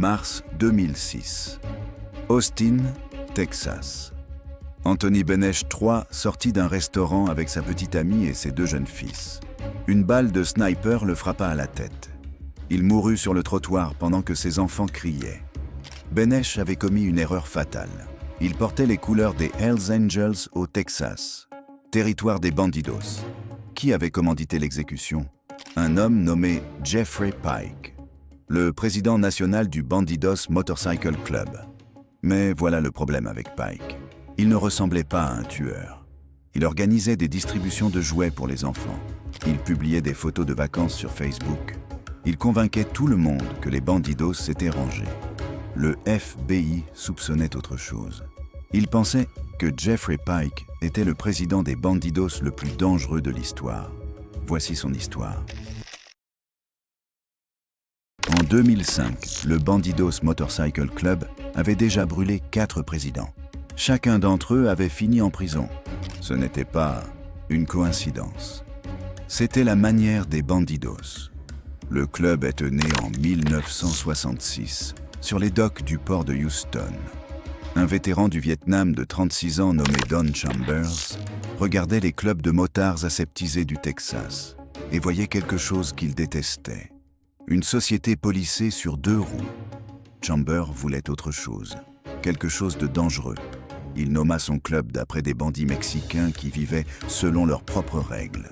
Mars 2006. Austin, Texas. Anthony Benesch III sortit d'un restaurant avec sa petite amie et ses 2 jeunes fils. Une balle de sniper le frappa à la tête. Il mourut sur le trottoir pendant que ses enfants criaient. Benesch avait commis une erreur fatale. Il portait les couleurs des Hells Angels au Texas, territoire des bandidos. Qui avait commandité l'exécution? Un homme nommé Jeffrey Pike, le président national du Bandidos Motorcycle Club. Mais voilà le problème avec Pike. Il ne ressemblait pas à un tueur. Il organisait des distributions de jouets pour les enfants. Il publiait des photos de vacances sur Facebook. Il convainquait tout le monde que les bandidos s'étaient rangés. Le FBI soupçonnait autre chose. Il pensait que Jeffrey Pike était le président des bandidos le plus dangereux de l'histoire. Voici son histoire. En 2005, le Bandidos Motorcycle Club avait déjà brûlé 4 présidents. Chacun d'entre eux avait fini en prison. Ce n'était pas une coïncidence. C'était la manière des bandidos. Le club est né en 1966, sur les docks du port de Houston. Un vétéran du Vietnam de 36 ans nommé Don Chambers regardait les clubs de motards aseptisés du Texas et voyait quelque chose qu'il détestait. Une société policée sur 2 roues. Chambers voulait autre chose, quelque chose de dangereux. Il nomma son club d'après des bandits mexicains qui vivaient selon leurs propres règles.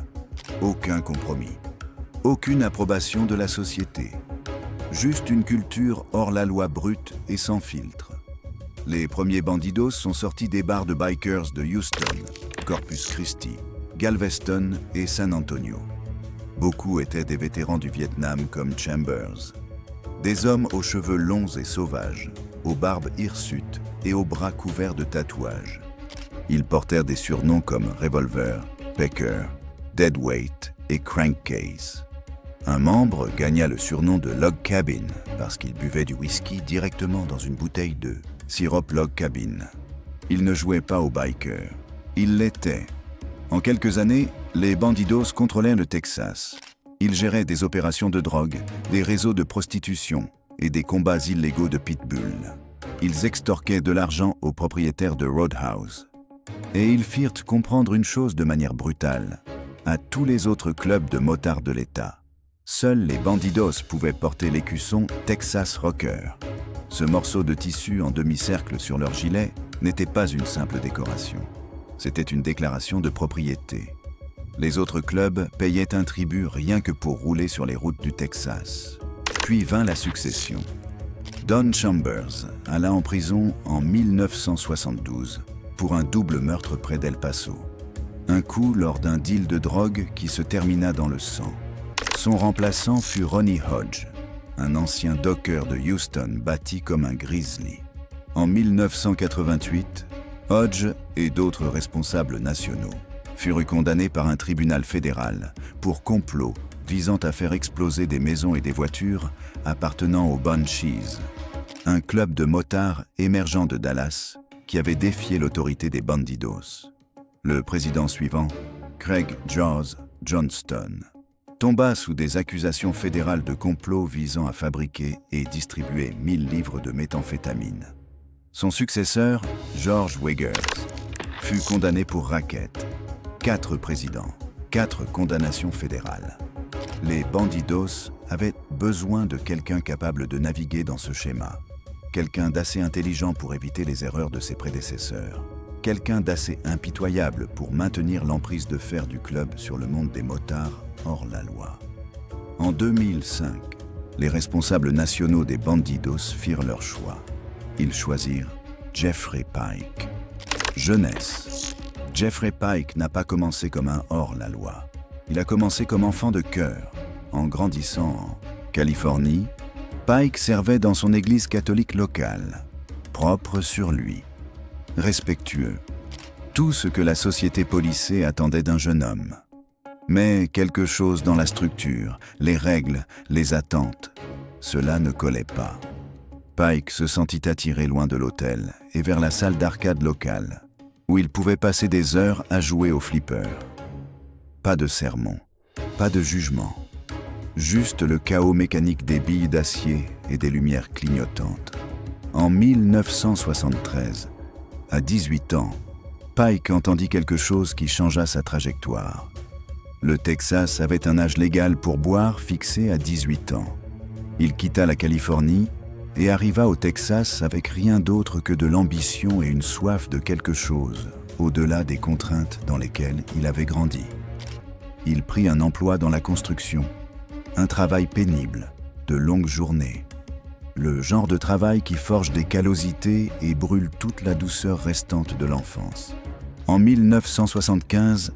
Aucun compromis, aucune approbation de la société. Juste une culture hors la loi brute et sans filtre. Les premiers bandidos sont sortis des bars de bikers de Houston, Corpus Christi, Galveston et San Antonio. Beaucoup étaient des vétérans du Vietnam comme Chambers. Des hommes aux cheveux longs et sauvages, aux barbes hirsutes et aux bras couverts de tatouages. Ils portèrent des surnoms comme Revolver, Pecker, Deadweight et Crankcase. Un membre gagna le surnom de Log Cabin parce qu'il buvait du whisky directement dans une bouteille de sirop Log Cabin. Il ne jouait pas aux bikers, il l'était. En quelques années, les bandidos contrôlaient le Texas. Ils géraient des opérations de drogue, des réseaux de prostitution et des combats illégaux de pitbull. Ils extorquaient de l'argent aux propriétaires de Roadhouse. Et ils firent comprendre une chose de manière brutale à tous les autres clubs de motards de l'État. Seuls les bandidos pouvaient porter l'écusson Texas Rocker. Ce morceau de tissu en demi-cercle sur leur gilet n'était pas une simple décoration. C'était une déclaration de propriété. Les autres clubs payaient un tribut rien que pour rouler sur les routes du Texas. Puis vint la succession. Don Chambers alla en prison en 1972 pour un double meurtre près d'El Paso. Un coup lors d'un deal de drogue qui se termina dans le sang. Son remplaçant fut Ronnie Hodge, un ancien docker de Houston bâti comme un grizzly. En 1988, Hodge et d'autres responsables nationaux furent condamnés par un tribunal fédéral pour complot visant à faire exploser des maisons et des voitures appartenant aux Banshees, un club de motards émergent de Dallas qui avait défié l'autorité des bandidos. Le président suivant, Craig Jaws Johnston, tomba sous des accusations fédérales de complot visant à fabriquer et distribuer 1000 livres de méthamphétamine. Son successeur, George Weigers, fut condamné pour racket. 4 présidents, 4 condamnations fédérales. Les bandidos avaient besoin de quelqu'un capable de naviguer dans ce schéma, quelqu'un d'assez intelligent pour éviter les erreurs de ses prédécesseurs, quelqu'un d'assez impitoyable pour maintenir l'emprise de fer du club sur le monde des motards hors la loi. En 2005, les responsables nationaux des bandidos firent leur choix. Ils choisirent Jeffrey Pike. Jeunesse. Jeffrey Pike n'a pas commencé comme un hors-la-loi. Il a commencé comme enfant de cœur. En grandissant en Californie, Pike servait dans son église catholique locale, propre sur lui, respectueux. Tout ce que la société policée attendait d'un jeune homme. Mais quelque chose dans la structure, les règles, les attentes, cela ne collait pas. Pike se sentit attiré loin de l'hôtel et vers la salle d'arcade locale, où il pouvait passer des heures à jouer au flipper. Pas de sermon, pas de jugement, juste le chaos mécanique des billes d'acier et des lumières clignotantes. En 1973, à 18 ans, Pike entendit quelque chose qui changea sa trajectoire. Le Texas avait un âge légal pour boire fixé à 18 ans. Il quitta la Californie et arriva au Texas avec rien d'autre que de l'ambition et une soif de quelque chose, au-delà des contraintes dans lesquelles il avait grandi. Il prit un emploi dans la construction, un travail pénible, de longues journées. Le genre de travail qui forge des callosités et brûle toute la douceur restante de l'enfance. En 1975,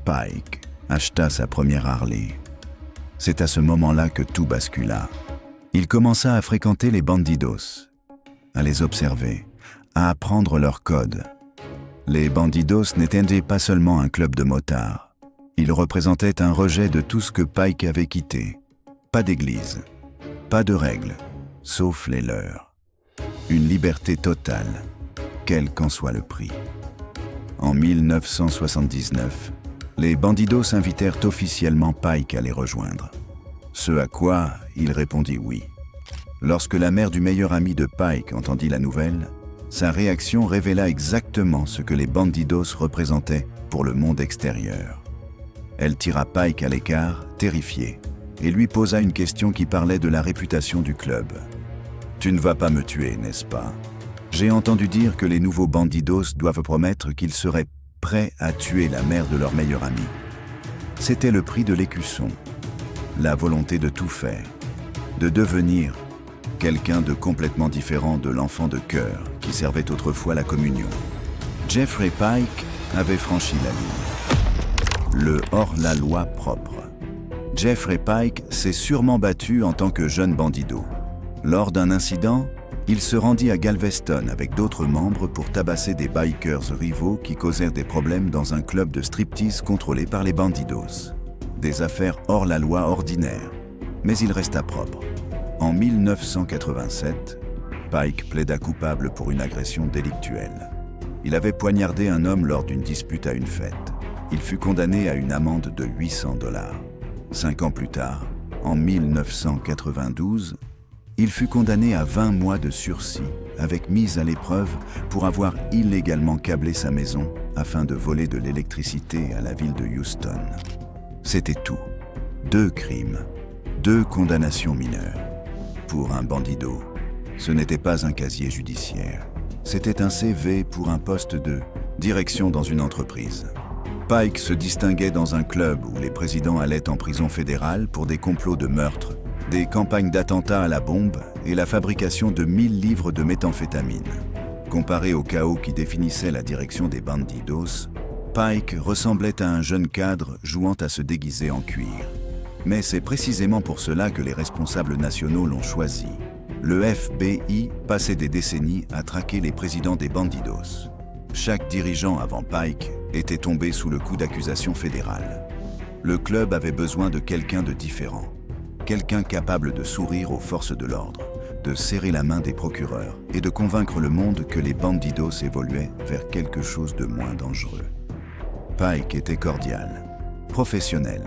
Pike acheta sa première Harley. C'est à ce moment-là que tout bascula. Il commença à fréquenter les bandidos, à les observer, à apprendre leurs codes. Les bandidos n'étaient pas seulement un club de motards. Ils représentaient un rejet de tout ce que Pike avait quitté. Pas d'église, pas de règles, sauf les leurs. Une liberté totale, quel qu'en soit le prix. En 1979, les bandidos invitèrent officiellement Pike à les rejoindre. Ce à quoi il répondit oui. Lorsque la mère du meilleur ami de Pike entendit la nouvelle, sa réaction révéla exactement ce que les bandidos représentaient pour le monde extérieur. Elle tira Pike à l'écart, terrifiée, et lui posa une question qui parlait de la réputation du club. « Tu ne vas pas me tuer, n'est-ce pas? J'ai entendu dire que les nouveaux bandidos doivent promettre qu'ils seraient prêts à tuer la mère de leur meilleur ami. » C'était le prix de l'écusson, la volonté de tout faire, de devenir quelqu'un de complètement différent de l'enfant de cœur qui servait autrefois la communion. Jeffrey Pike avait franchi la ligne. Le hors-la-loi propre. Jeffrey Pike s'est sûrement battu en tant que jeune bandido. Lors d'un incident, il se rendit à Galveston avec d'autres membres pour tabasser des bikers rivaux qui causèrent des problèmes dans un club de striptease contrôlé par les bandidos. Des affaires hors la loi ordinaires, mais il resta propre. En 1987, Pike plaida coupable pour une agression délictuelle. Il avait poignardé un homme lors d'une dispute à une fête. Il fut condamné à une amende de $800. 5 ans plus tard, en 1992, il fut condamné à 20 mois de sursis avec mise à l'épreuve pour avoir illégalement câblé sa maison afin de voler de l'électricité à la ville de Houston. C'était tout. 2 crimes, 2 condamnations mineures. Pour un bandido, ce n'était pas un casier judiciaire. C'était un CV pour un poste de direction dans une entreprise. Pike se distinguait dans un club où les présidents allaient en prison fédérale pour des complots de meurtre, des campagnes d'attentats à la bombe et la fabrication de 1000 livres de méthamphétamine. Comparé au chaos qui définissait la direction des bandidos, Pike ressemblait à un jeune cadre jouant à se déguiser en cuir. Mais c'est précisément pour cela que les responsables nationaux l'ont choisi. Le FBI passait des décennies à traquer les présidents des bandidos. Chaque dirigeant avant Pike était tombé sous le coup d'accusations fédérales. Le club avait besoin de quelqu'un de différent. Quelqu'un capable de sourire aux forces de l'ordre, de serrer la main des procureurs et de convaincre le monde que les bandidos évoluaient vers quelque chose de moins dangereux. Pike était cordial, professionnel.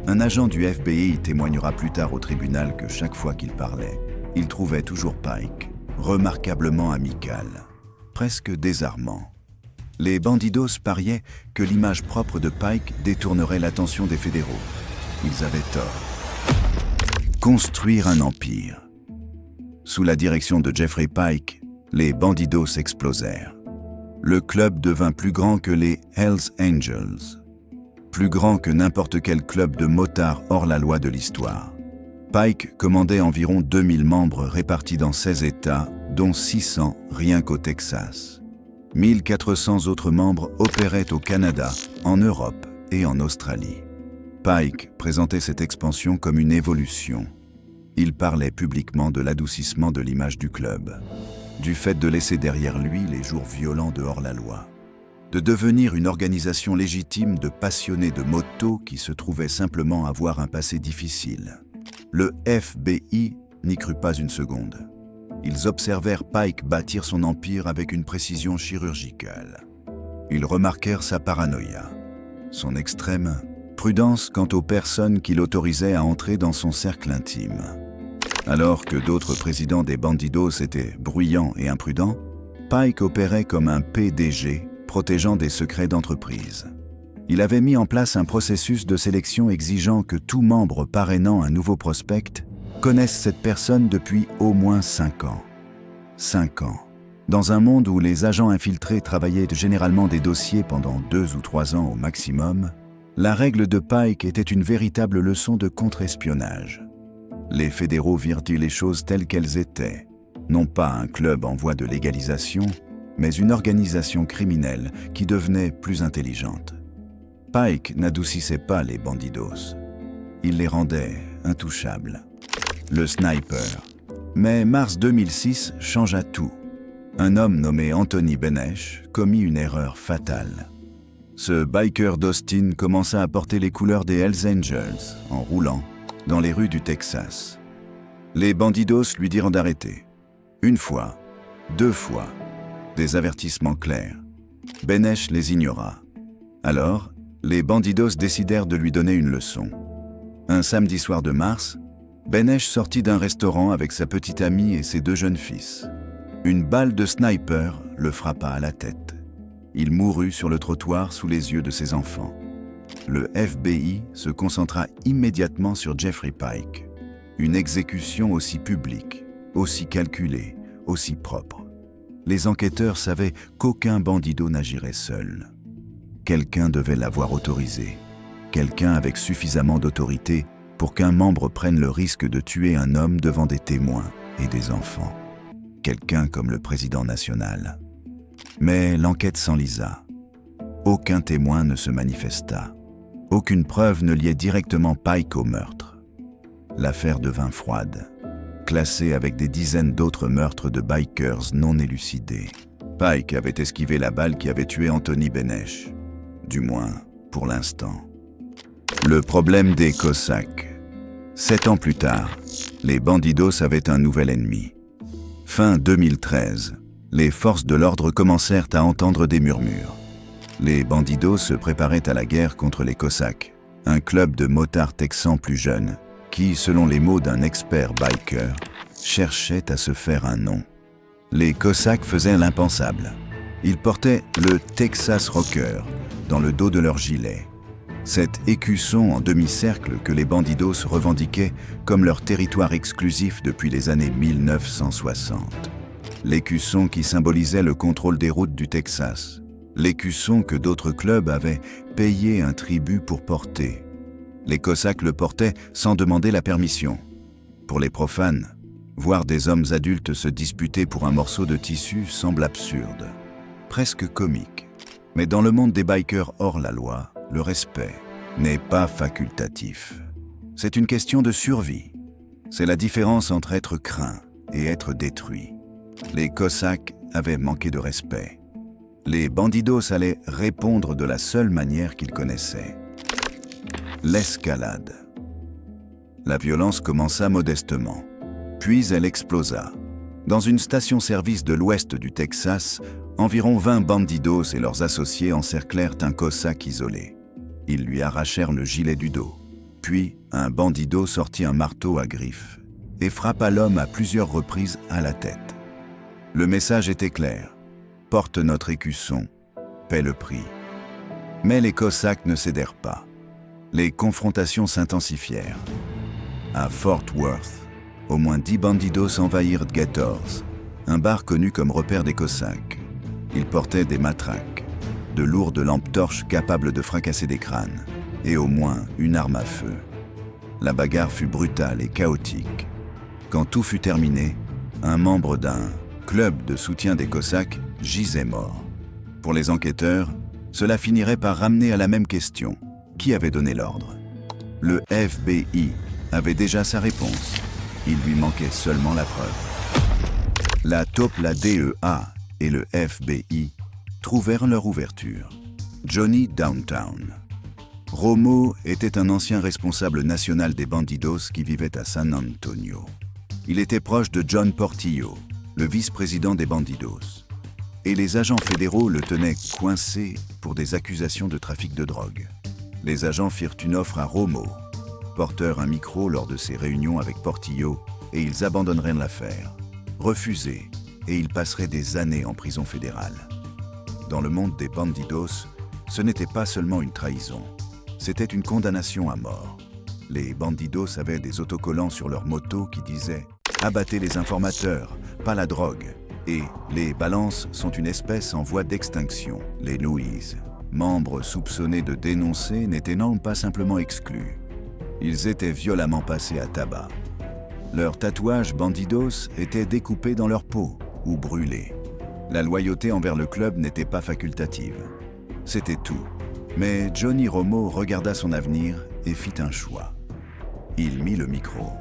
Un agent du FBI témoignera plus tard au tribunal que chaque fois qu'il parlait, il trouvait toujours Pike remarquablement amical, presque désarmant. Les bandidos pariaient que l'image propre de Pike détournerait l'attention des fédéraux. Ils avaient tort. Construire un empire. Sous la direction de Jeffrey Pike, les bandidos explosèrent. Le club devint plus grand que les Hells Angels, plus grand que n'importe quel club de motards hors la loi de l'histoire. Pike commandait environ 2000 membres répartis dans 16 États, dont 600 rien qu'au Texas. 1400 autres membres opéraient au Canada, en Europe et en Australie. Pike présentait cette expansion comme une évolution. Il parlait publiquement de l'adoucissement de l'image du club, du fait de laisser derrière lui les jours violents de hors-la-loi, de devenir une organisation légitime de passionnés de moto qui se trouvaient simplement avoir un passé difficile. Le FBI n'y crut pas une seconde. Ils observèrent Pike bâtir son empire avec une précision chirurgicale. Ils remarquèrent sa paranoïa, son extrême prudence quant aux personnes qu'il autorisait à entrer dans son cercle intime. Alors que d'autres présidents des Bandidos étaient bruyants et imprudents, Pike opérait comme un PDG protégeant des secrets d'entreprise. Il avait mis en place un processus de sélection exigeant que tout membre parrainant un nouveau prospect connaisse cette personne depuis au moins 5 ans. 5 ans. Dans un monde où les agents infiltrés travaillaient généralement des dossiers pendant 2 ou 3 ans au maximum, la règle de Pike était une véritable leçon de contre-espionnage. Les fédéraux virent les choses telles qu'elles étaient, non pas un club en voie de légalisation, mais une organisation criminelle qui devenait plus intelligente. Pike n'adoucissait pas les Bandidos. Il les rendait intouchables. Le sniper. Mais mars 2006 changea tout. Un homme nommé Anthony Benesch commit une erreur fatale. Ce biker d'Austin commença à porter les couleurs des Hells Angels en roulant dans les rues du Texas. Les Bandidos lui dirent d'arrêter. 1 fois, 2 fois, des avertissements clairs. Benesch les ignora. Alors, les Bandidos décidèrent de lui donner une leçon. Un samedi soir de mars, Benesch sortit d'un restaurant avec sa petite amie et ses 2 jeunes fils. Une balle de sniper le frappa à la tête. Il mourut sur le trottoir sous les yeux de ses enfants. Le FBI se concentra immédiatement sur Jeffrey Pike. Une exécution aussi publique, aussi calculée, aussi propre. Les enquêteurs savaient qu'aucun bandido n'agirait seul. Quelqu'un devait l'avoir autorisé. Quelqu'un avec suffisamment d'autorité pour qu'un membre prenne le risque de tuer un homme devant des témoins et des enfants. Quelqu'un comme le président national. Mais l'enquête s'enlisa. Aucun témoin ne se manifesta. Aucune preuve ne liait directement Pike au meurtre. L'affaire devint froide, classée avec des dizaines d'autres meurtres de bikers non élucidés. Pike avait esquivé la balle qui avait tué Anthony Benesch. Du moins, pour l'instant. Le problème des Cossacks. 7 ans plus tard, les Bandidos avaient un nouvel ennemi. Fin 2013, les forces de l'ordre commencèrent à entendre des murmures. Les Bandidos se préparaient à la guerre contre les Cossacks, un club de motards texans plus jeunes, qui, selon les mots d'un expert biker, cherchait à se faire un nom. Les Cossacks faisaient l'impensable. Ils portaient le Texas Rocker dans le dos de leur gilet. Cet écusson en demi-cercle que les Bandidos revendiquaient comme leur territoire exclusif depuis les années 1960. L'écusson qui symbolisait le contrôle des routes du Texas. L'écusson que d'autres clubs avaient payé un tribut pour porter. Les Cossacks le portaient sans demander la permission. Pour les profanes, voir des hommes adultes se disputer pour un morceau de tissu semble absurde, presque comique. Mais dans le monde des bikers hors la loi, le respect n'est pas facultatif. C'est une question de survie. C'est la différence entre être craint et être détruit. Les Cossacks avaient manqué de respect. Les Bandidos allaient répondre de la seule manière qu'ils connaissaient. L'escalade. La violence commença modestement, puis elle explosa. Dans une station-service de l'ouest du Texas, environ 20 Bandidos et leurs associés encerclèrent un Cossack isolé. Ils lui arrachèrent le gilet du dos. Puis, un Bandido sortit un marteau à griffes et frappa l'homme à plusieurs reprises à la tête. Le message était clair. Porte notre écusson, paie le prix. Mais les Cossacks ne cédèrent pas. Les confrontations s'intensifièrent. À Fort Worth, au moins 10 Bandidos envahirent Gators, un bar connu comme repère des Cossacks. Ils portaient des matraques, de lourdes lampes torches capables de fracasser des crânes, et au moins une arme à feu. La bagarre fut brutale et chaotique. Quand tout fut terminé, un membre d'un club de soutien des Cossacks gisait mort. Pour les enquêteurs, cela finirait par ramener à la même question. Qui avait donné l'ordre? Le FBI avait déjà sa réponse. Il lui manquait seulement la preuve. La taupe, la DEA et le FBI trouvèrent leur ouverture. Johnny Downtown. Romo était un ancien responsable national des Bandidos qui vivait à San Antonio. Il était proche de John Portillo, le vice-président des Bandidos. Et les agents fédéraux le tenaient coincé pour des accusations de trafic de drogue. Les agents firent une offre à Romo, porteur un micro lors de ses réunions avec Portillo, et ils abandonneraient l'affaire. Refusés, et ils passeraient des années en prison fédérale. Dans le monde des bandidos, ce n'était pas seulement une trahison, c'était une condamnation à mort. Les bandidos avaient des autocollants sur leurs motos qui disaient « Abattez les informateurs, pas la drogue » et « Les balances sont une espèce en voie d'extinction, les Louise ». Membres soupçonnés de dénoncer n'étaient non pas simplement exclus. Ils étaient violemment passés à tabac. Leurs tatouages bandidos étaient découpés dans leur peau ou brûlés. La loyauté envers le club n'était pas facultative. C'était tout. Mais Johnny Romo regarda son avenir et fit un choix. Il mit le micro.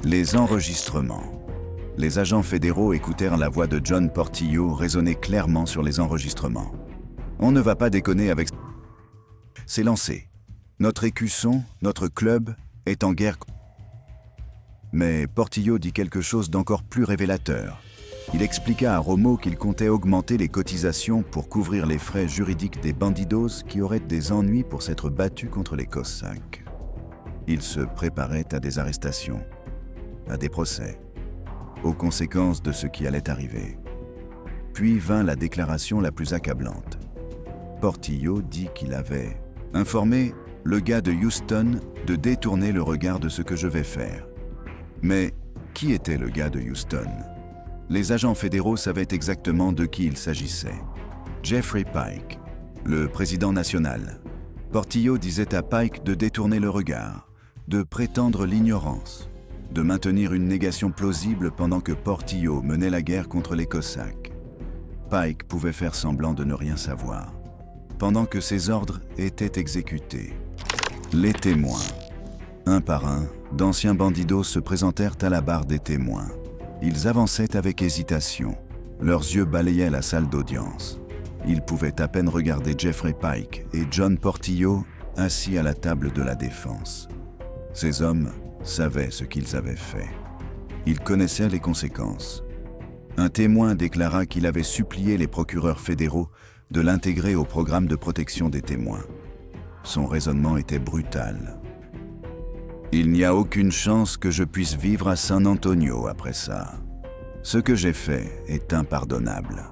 Les enregistrements. Les agents fédéraux écoutèrent la voix de John Portillo résonner clairement sur les enregistrements. On ne va pas déconner avec... C'est lancé. Notre écusson, notre club, est en guerre. Mais Portillo dit quelque chose d'encore plus révélateur. Il expliqua à Romo qu'il comptait augmenter les cotisations pour couvrir les frais juridiques des bandidos qui auraient des ennuis pour s'être battus contre les Cossacks. Il se préparait à des arrestations, à des procès, aux conséquences de ce qui allait arriver. Puis vint la déclaration la plus accablante. Portillo dit qu'il avait informé le gars de Houston de détourner le regard de ce que je vais faire. Mais qui était le gars de Houston? Les agents fédéraux savaient exactement de qui il s'agissait. Jeffrey Pike, le président national. Portillo disait à Pike de détourner le regard, de prétendre l'ignorance, de maintenir une négation plausible pendant que Portillo menait la guerre contre les Cossacks. Pike pouvait faire semblant de ne rien savoir, pendant que ses ordres étaient exécutés. Les témoins. Un par un, d'anciens bandidos se présentèrent à la barre des témoins. Ils avançaient avec hésitation. Leurs yeux balayaient la salle d'audience. Ils pouvaient à peine regarder Jeffrey Pike et John Portillo assis à la table de la défense. Ces hommes savaient ce qu'ils avaient fait. Ils connaissaient les conséquences. Un témoin déclara qu'il avait supplié les procureurs fédéraux de l'intégrer au programme de protection des témoins. Son raisonnement était brutal. Il n'y a aucune chance que je puisse vivre à San Antonio après ça. Ce que j'ai fait est impardonnable.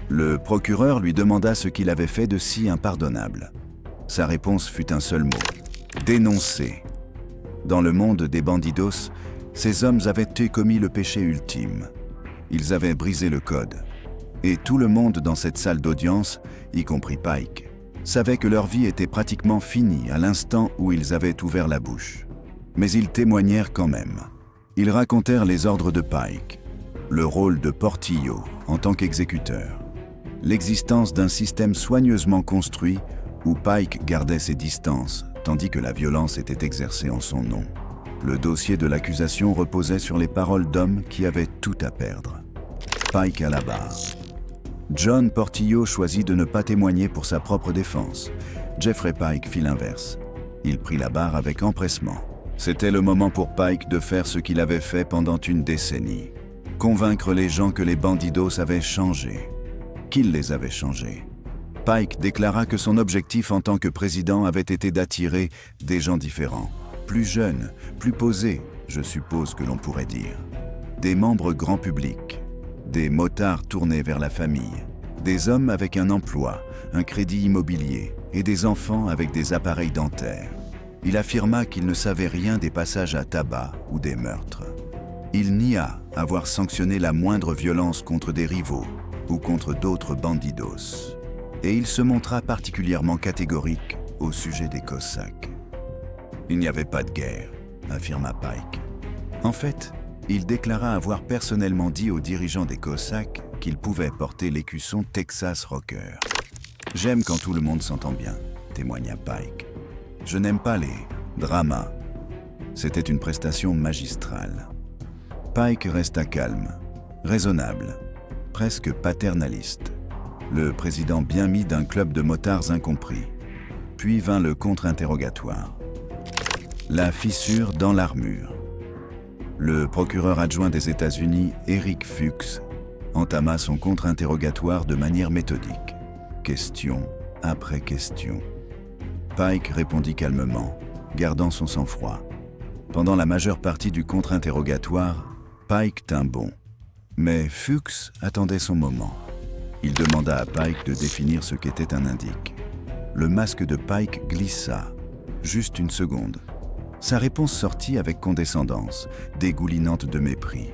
Le procureur lui demanda ce qu'il avait fait de si impardonnable. Sa réponse fut un seul mot: dénoncer. Dans le monde des bandidos, ces hommes avaient commis le péché ultime. Ils avaient brisé le code. Et tout le monde dans cette salle d'audience, y compris Pike, savait que leur vie était pratiquement finie à l'instant où ils avaient ouvert la bouche. Mais ils témoignèrent quand même. Ils racontèrent les ordres de Pike, le rôle de Portillo en tant qu'exécuteur, l'existence d'un système soigneusement construit où Pike gardait ses distances tandis que la violence était exercée en son nom. Le dossier de l'accusation reposait sur les paroles d'hommes qui avaient tout à perdre. Pike à la barre. John Portillo choisit de ne pas témoigner pour sa propre défense. Jeffrey Pike fit l'inverse. Il prit la barre avec empressement. C'était le moment pour Pike de faire ce qu'il avait fait pendant une décennie. Convaincre les gens que les bandidos avaient changé. Qu'il les avait changés. Pike déclara que son objectif en tant que président avait été d'attirer des gens différents. Plus jeunes, plus posés, je suppose que l'on pourrait dire. Des membres grand public. Des motards tournés vers la famille. Des hommes avec un emploi, un crédit immobilier et des enfants avec des appareils dentaires. Il affirma qu'il ne savait rien des passages à tabac ou des meurtres. Il nia avoir sanctionné la moindre violence contre des rivaux ou contre d'autres bandidos. Et il se montra particulièrement catégorique au sujet des Cossacks. Il n'y avait pas de guerre, affirma Pike. En fait, il déclara avoir personnellement dit aux dirigeants des Cossacks qu'ils pouvaient porter l'écusson Texas Rocker. « J'aime quand tout le monde s'entend bien », témoigna Pike. « Je n'aime pas les dramas. » C'était une prestation magistrale. Pike resta calme, raisonnable, presque paternaliste. Le président bien mis d'un club de motards incompris. Puis vint le contre-interrogatoire. La fissure dans l'armure. Le procureur adjoint des États-Unis, Eric Fuchs, entama son contre-interrogatoire de manière méthodique. Question après question. Pike répondit calmement, gardant son sang-froid. Pendant la majeure partie du contre-interrogatoire, Pike tint bon. Mais Fuchs attendait son moment. Il demanda à Pike de définir ce qu'était un indique. Le masque de Pike glissa, juste une seconde. Sa réponse sortit avec condescendance, dégoulinante de mépris.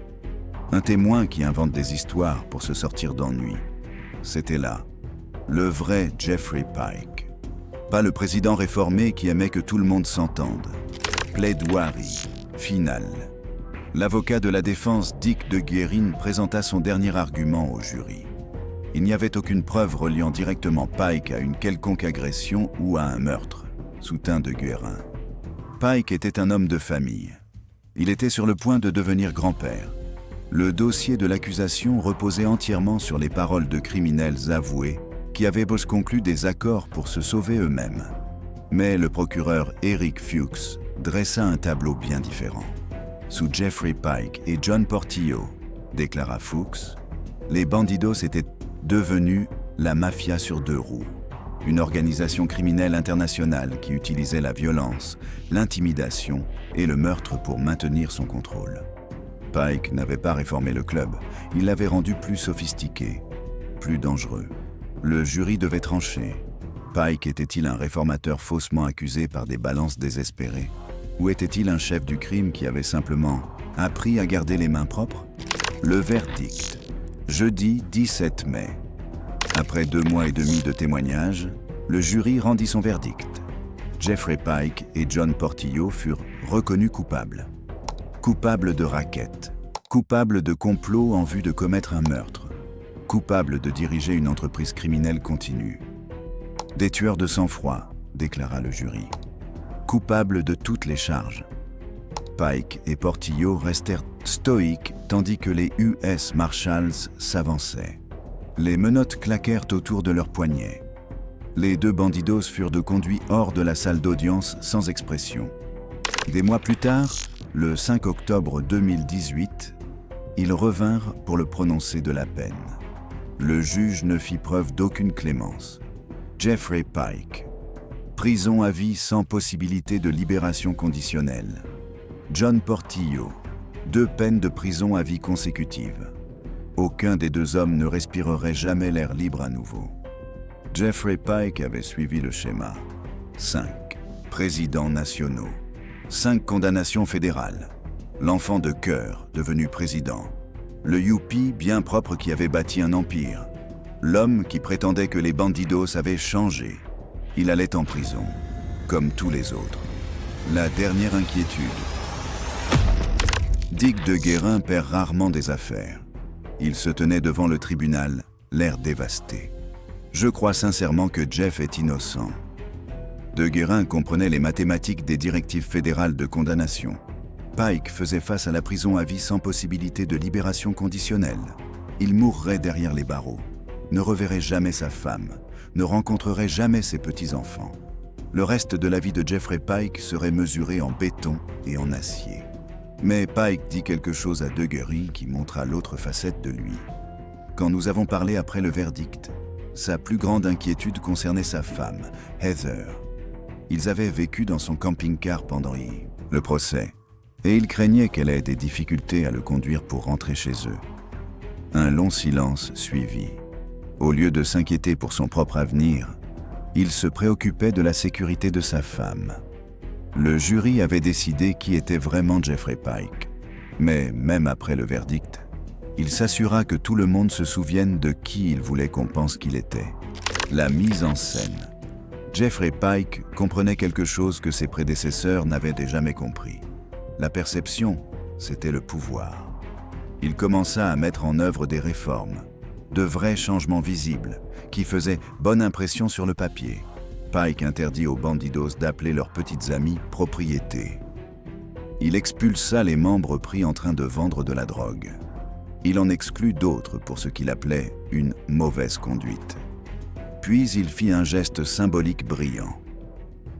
Un témoin qui invente des histoires pour se sortir d'ennui. C'était là, le vrai Jeffrey Pike. Pas le président réformé qui aimait que tout le monde s'entende. Plaidoirie finale. L'avocat de la défense Dick de Guerin présenta son dernier argument au jury. Il n'y avait aucune preuve reliant directement Pike à une quelconque agression ou à un meurtre, soutint de Guerin. Pike était un homme de famille. Il était sur le point de devenir grand-père. Le dossier de l'accusation reposait entièrement sur les paroles de criminels avoués qui avaient conclu des accords pour se sauver eux-mêmes. Mais le procureur Eric Fuchs dressa un tableau bien différent. Sous Jeffrey Pike et John Portillo, déclara Fuchs, les bandidos étaient devenus la mafia sur deux roues, une organisation criminelle internationale qui utilisait la violence, l'intimidation et le meurtre pour maintenir son contrôle. Pike n'avait pas réformé le club, il l'avait rendu plus sophistiqué, plus dangereux. Le jury devait trancher. Pike était-il un réformateur faussement accusé par des balances désespérées? Ou était-il un chef du crime qui avait simplement appris à garder les mains propres? Le verdict. Jeudi 17 mai. Après 2 mois et demi de témoignages, le jury rendit son verdict. Jeffrey Pike et John Portillo furent reconnus coupables. Coupables de racket, coupables de complot en vue de commettre un meurtre, coupables de diriger une entreprise criminelle continue. Des tueurs de sang-froid, déclara le jury. Coupables de toutes les charges. Pike et Portillo restèrent stoïques tandis que les US Marshals s'avançaient. Les menottes claquèrent autour de leurs poignets. Les 2 bandidos furent conduits hors de la salle d'audience sans expression. Des mois plus tard, le 5 octobre 2018, ils revinrent pour le prononcer de la peine. Le juge ne fit preuve d'aucune clémence. Jeffrey Pike. Prison à vie sans possibilité de libération conditionnelle. John Portillo. 2 peines de prison à vie consécutives. Aucun des 2 hommes ne respirerait jamais l'air libre à nouveau. Jeffrey Pike avait suivi le schéma. 5 présidents nationaux. 5 condamnations fédérales. L'enfant de cœur devenu président. Le youpi bien propre qui avait bâti un empire. L'homme qui prétendait que les bandidos avaient changé. Il allait en prison, comme tous les autres. La dernière inquiétude. Dick de Guerin perd rarement des affaires. Il se tenait devant le tribunal, l'air dévasté. Je crois sincèrement que Jeff est innocent. De Guerin comprenait les mathématiques des directives fédérales de condamnation. Pike faisait face à la prison à vie sans possibilité de libération conditionnelle. Il mourrait derrière les barreaux, ne reverrait jamais sa femme, ne rencontrerait jamais ses petits-enfants. Le reste de la vie de Jeffrey Pike serait mesuré en béton et en acier. Mais Pike dit quelque chose à De Guerin qui montra l'autre facette de lui. Quand nous avons parlé après le verdict, sa plus grande inquiétude concernait sa femme, Heather. Ils avaient vécu dans son camping-car pendant le procès, et il craignait qu'elle ait des difficultés à le conduire pour rentrer chez eux. Un long silence suivit. Au lieu de s'inquiéter pour son propre avenir, il se préoccupait de la sécurité de sa femme. Le jury avait décidé qui était vraiment Jeffrey Pike. Mais même après le verdict, il s'assura que tout le monde se souvienne de qui il voulait qu'on pense qu'il était. La mise en scène. Jeffrey Pike comprenait quelque chose que ses prédécesseurs n'avaient jamais compris. La perception, c'était le pouvoir. Il commença à mettre en œuvre des réformes, de vrais changements visibles, qui faisaient bonne impression sur le papier. Pike interdit aux bandidos d'appeler leurs petites amies « propriétés ». Il expulsa les membres pris en train de vendre de la drogue. Il en exclut d'autres pour ce qu'il appelait une « mauvaise conduite ». Puis il fit un geste symbolique brillant.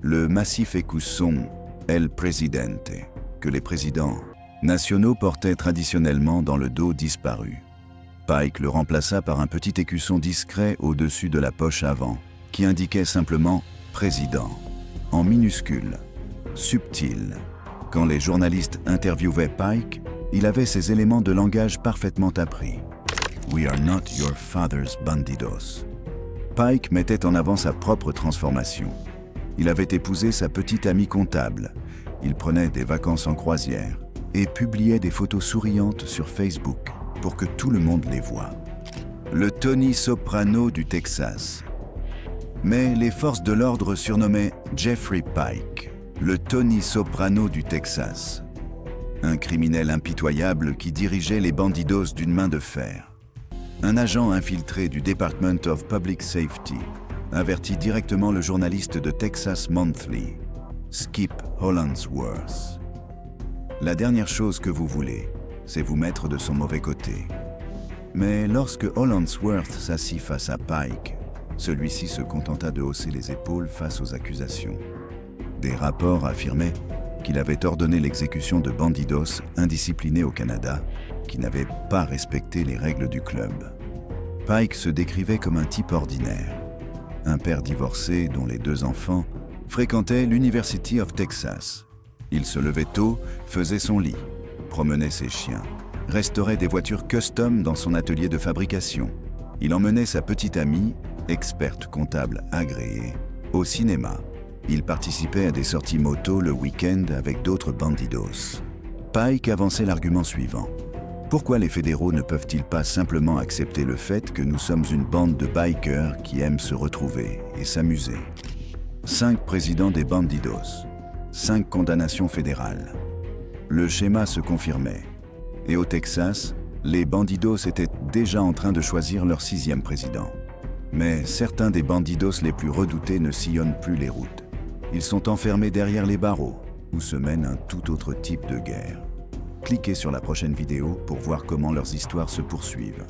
Le massif écusson « El Presidente » que les présidents nationaux portaient traditionnellement dans le dos disparu. Pike le remplaça par un petit écusson discret au-dessus de la poche avant, qui indiquait simplement « Président », en minuscule, subtil. Quand les journalistes interviewaient Pike, il avait ces éléments de langage parfaitement appris. « We are not your father's bandidos ». Pike mettait en avant sa propre transformation. Il avait épousé sa petite amie comptable, il prenait des vacances en croisière et publiait des photos souriantes sur Facebook pour que tout le monde les voie. Le Tony Soprano du Texas. Mais les forces de l'ordre surnommaient Jeffrey Pike le Tony Soprano du Texas. Un criminel impitoyable qui dirigeait les bandidos d'une main de fer. Un agent infiltré du Department of Public Safety avertit directement le journaliste de Texas Monthly, Skip Hollandsworth. La dernière chose que vous voulez, c'est vous mettre de son mauvais côté. Mais lorsque Hollandsworth s'assit face à Pike, celui-ci se contenta de hausser les épaules face aux accusations. Des rapports affirmaient qu'il avait ordonné l'exécution de bandidos indisciplinés au Canada qui n'avaient pas respecté les règles du club. Pike se décrivait comme un type ordinaire, un père divorcé dont les 2 enfants fréquentaient l'University of Texas. Il se levait tôt, faisait son lit, promenait ses chiens, restaurait des voitures custom dans son atelier de fabrication. Il emmenait sa petite amie, experte comptable agréée, au cinéma. Il participait à des sorties moto le week-end avec d'autres bandidos. Pike avançait l'argument suivant. Pourquoi les fédéraux ne peuvent-ils pas simplement accepter le fait que nous sommes une bande de bikers qui aiment se retrouver et s'amuser? 5 présidents des bandidos, 5 condamnations fédérales. Le schéma se confirmait. Et au Texas, les bandidos étaient déjà en train de choisir leur 6e président. Mais certains des bandidos les plus redoutés ne sillonnent plus les routes. Ils sont enfermés derrière les barreaux, où se mène un tout autre type de guerre. Cliquez sur la prochaine vidéo pour voir comment leurs histoires se poursuivent.